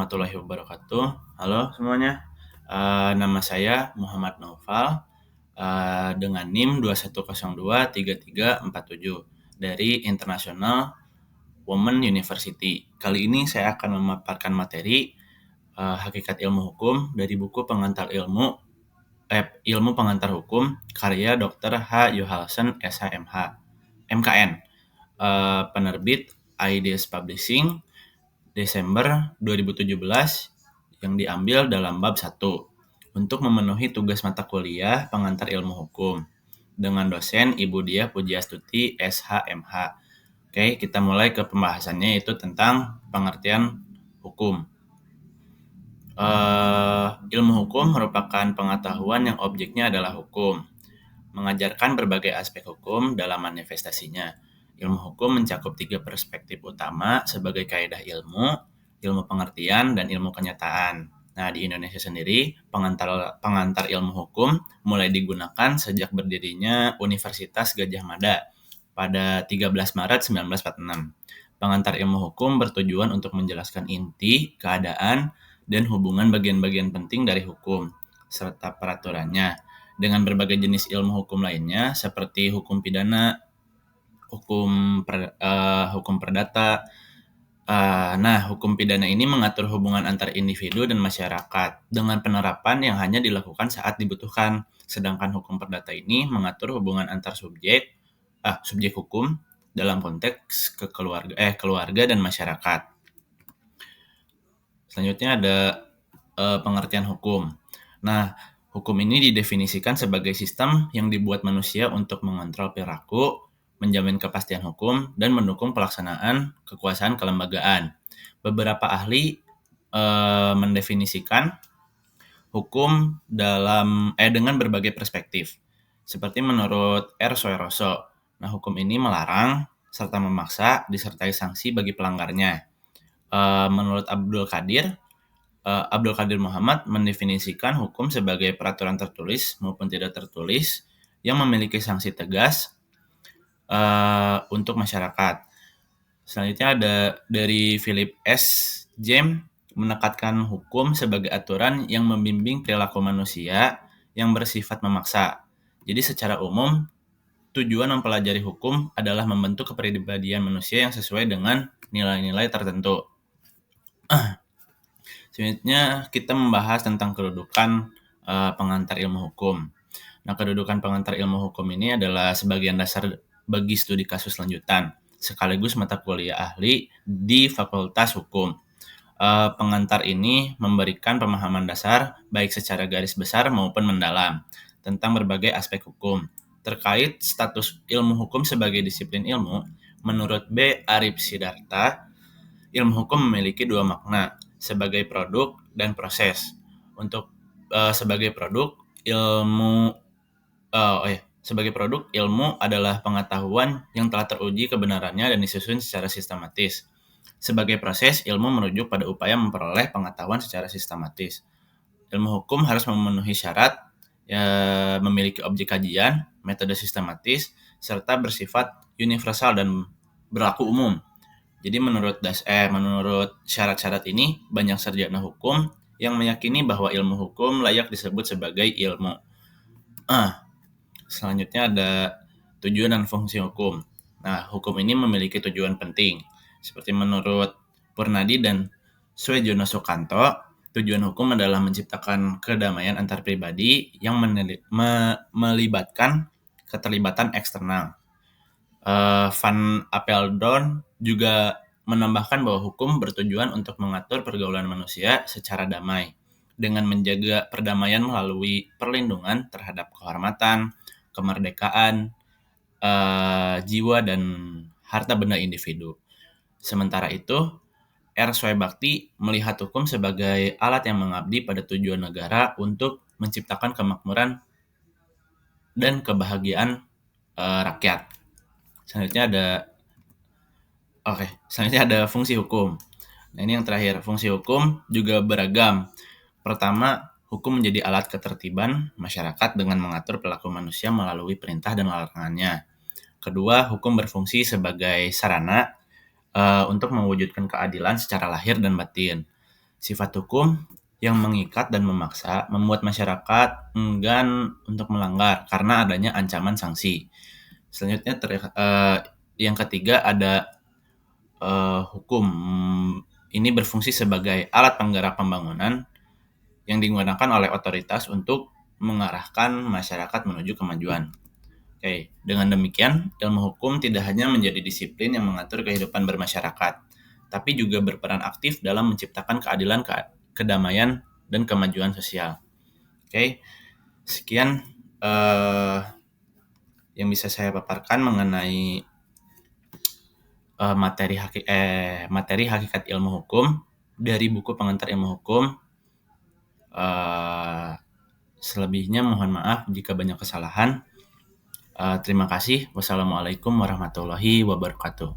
warahmatullahi wabarakatuh. Halo semuanya, nama saya Muhammad Naufal, dengan NIM 21023347 dari International Women University. Kali ini saya akan memaparkan materi Hakikat Ilmu Hukum dari buku Ilmu Pengantar Hukum karya Dr. H. Johansen SHMH, MKN, penerbit Ideas Publishing, Desember 2017, yang diambil dalam bab 1 untuk memenuhi tugas mata kuliah pengantar ilmu hukum dengan dosen Ibu Diah Pujiastuti SHMH. Oke, kita mulai ke pembahasannya, yaitu tentang pengertian hukum. Ilmu hukum merupakan pengetahuan yang objeknya adalah hukum, mengajarkan berbagai aspek hukum dalam manifestasinya. Ilmu hukum mencakup 3 perspektif utama sebagai kaidah ilmu, ilmu pengertian, dan ilmu kenyataan. Nah, di Indonesia sendiri, pengantar ilmu hukum mulai digunakan sejak berdirinya Universitas Gadjah Mada pada 13 Maret 1946. Pengantar ilmu hukum bertujuan untuk menjelaskan inti, keadaan, dan hubungan bagian-bagian penting dari hukum, serta peraturannya, dengan berbagai jenis ilmu hukum lainnya seperti hukum pidana, hukum perdata. Hukum pidana ini mengatur hubungan antar individu dan masyarakat dengan penerapan yang hanya dilakukan saat dibutuhkan. Sedangkan hukum perdata ini mengatur hubungan antar subjek hukum dalam konteks keluarga dan masyarakat. Selanjutnya ada pengertian hukum. Nah, hukum ini didefinisikan sebagai sistem yang dibuat manusia untuk mengontrol perilaku, menjamin kepastian hukum, dan mendukung pelaksanaan kekuasaan kelembagaan. Beberapa ahli mendefinisikan hukum dengan berbagai perspektif. Seperti menurut R. Soeroso, hukum ini melarang serta memaksa disertai sanksi bagi pelanggarnya. Menurut Abdul Qadir Muhammad mendefinisikan hukum sebagai peraturan tertulis maupun tidak tertulis yang memiliki sanksi tegas untuk masyarakat. Selanjutnya ada dari Philip S. James menekankan hukum sebagai aturan yang membimbing perilaku manusia yang bersifat memaksa. Jadi secara umum, tujuan mempelajari hukum adalah membentuk kepribadian manusia yang sesuai dengan nilai-nilai tertentu. Selanjutnya kita membahas tentang kedudukan pengantar ilmu hukum. Nah, kedudukan pengantar ilmu hukum ini adalah sebagian dasar bagi studi kasus lanjutan, sekaligus mata kuliah ahli di Fakultas Hukum. Pengantar ini memberikan pemahaman dasar, baik secara garis besar maupun mendalam, tentang berbagai aspek hukum. Terkait status ilmu hukum sebagai disiplin ilmu, menurut B. Arif Sidarta, ilmu hukum memiliki 2 makna, sebagai produk dan proses. Untuk sebagai produk, ilmu adalah pengetahuan yang telah teruji kebenarannya dan disusun secara sistematis. Sebagai proses, ilmu merujuk pada upaya memperoleh pengetahuan secara sistematis. Ilmu hukum harus memenuhi syarat, memiliki objek kajian, metode sistematis, serta bersifat universal dan berlaku umum. Jadi menurut syarat-syarat ini, banyak sarjana hukum yang meyakini bahwa ilmu hukum layak disebut sebagai ilmu. Selanjutnya ada tujuan dan fungsi hukum. Nah, hukum ini memiliki tujuan penting. Seperti menurut Purnadi dan Swejono Sukanto, tujuan hukum adalah menciptakan kedamaian antar pribadi yang melibatkan keterlibatan eksternal. Van Apeldoorn juga menambahkan bahwa hukum bertujuan untuk mengatur pergaulan manusia secara damai dengan menjaga perdamaian melalui perlindungan terhadap kehormatan, kemerdekaan, jiwa dan harta benda individu. Sementara itu, R. Swayabakti melihat hukum sebagai alat yang mengabdi pada tujuan negara untuk menciptakan kemakmuran dan kebahagiaan rakyat. Selanjutnya ada fungsi hukum. Nah, ini yang terakhir. Fungsi hukum juga beragam. Pertama, hukum menjadi alat ketertiban masyarakat dengan mengatur perilaku manusia melalui perintah dan larangannya. Kedua, hukum berfungsi sebagai sarana untuk mewujudkan keadilan secara lahir dan batin. Sifat hukum yang mengikat dan memaksa membuat masyarakat enggan untuk melanggar karena adanya ancaman sanksi. Selanjutnya yang ketiga ada hukum. Ini berfungsi sebagai alat penggerak pembangunan yang digunakan oleh otoritas untuk mengarahkan masyarakat menuju kemajuan. Oke, dengan demikian, ilmu hukum tidak hanya menjadi disiplin yang mengatur kehidupan bermasyarakat, tapi juga berperan aktif dalam menciptakan keadilan, kedamaian, dan kemajuan sosial. Oke, sekian yang bisa saya paparkan mengenai materi hakikat ilmu hukum dari buku pengantar ilmu hukum. Selebihnya mohon maaf jika banyak kesalahan. Terima kasih. Wassalamualaikum warahmatullahi wabarakatuh.